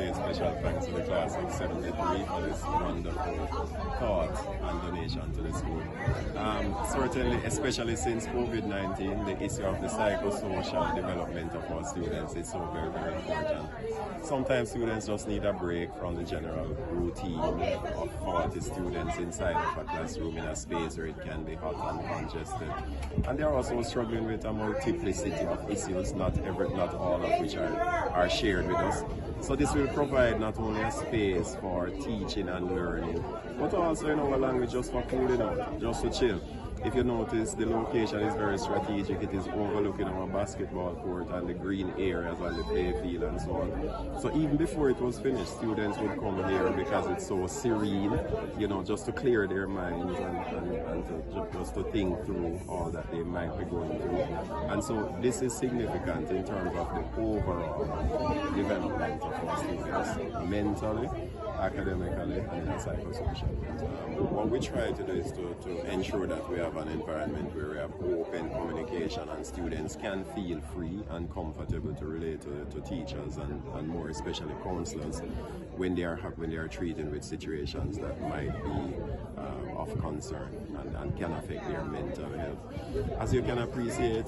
great special thanks to the class of 73 for this wonderful thought and donation to the school. Certainly, especially since COVID-19, the issue of the psychosocial development of our students is so very, very important. Sometimes students just need a break from the general routine of 40 students inside of a classroom in a space where it can be hot and congested. And they are also struggling with a multiplicity of issues, not all of which are shared with us. So this will provide not only a space for teaching and learning, but also in our language just for cooling out, just to chill. If you notice, the location is very strategic. It is overlooking our basketball court and the green areas and the play field and so on. So even before it was finished, students would come here because it's so serene, you know, just to clear their minds and just to think through all that they might be going through. And so this is significant in terms of the overall development of our students, mentally, academically, and psychosocially. What we try to do is to ensure that we have an environment where we have open communication and students can feel free and comfortable to relate to teachers and more especially counselors when they are treated with situations that might be of concern and can affect their mental health. As you can appreciate,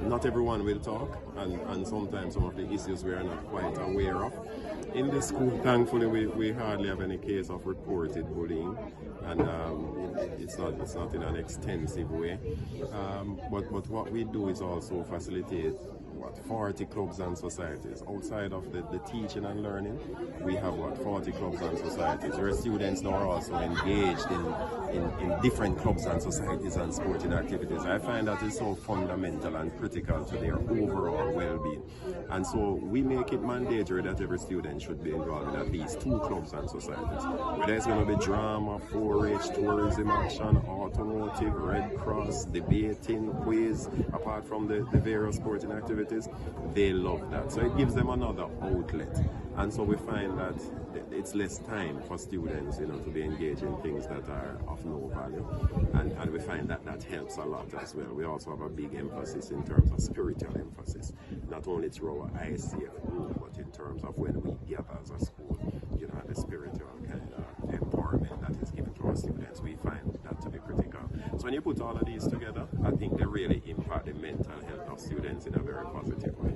not everyone will talk, and sometimes some of the issues we are not quite aware of. In the school, thankfully, we hardly have any case of reported bullying, and it's not in an extensive way. But what we do is also facilitate 40 clubs and societies. Outside of the teaching and learning, we have 40 clubs and societies where students now are also engaged in different clubs and societies and sporting activities. I find that is so fundamental and critical to their overall well-being. And so we make it mandatory that every student should be involved in at least 2 clubs and societies. Whether it's going to be drama, 4-H, tourism action, automotive, Red Cross, debating, quiz, apart from the various sporting activities, they love that. So it gives them another outlet. And so we find that it's less time for students, you know, to be engaged in things that are of no value. And we find that that helps a lot as well. We also have a big emphasis in terms of spiritual emphasis, not only through our ICF group, but in terms of when we gather as a school, you know, the spiritual kind of empowerment that is given to our students. We find that to be critical. So when you put all of these together, I think they really impact the mental health of students in a very positive way.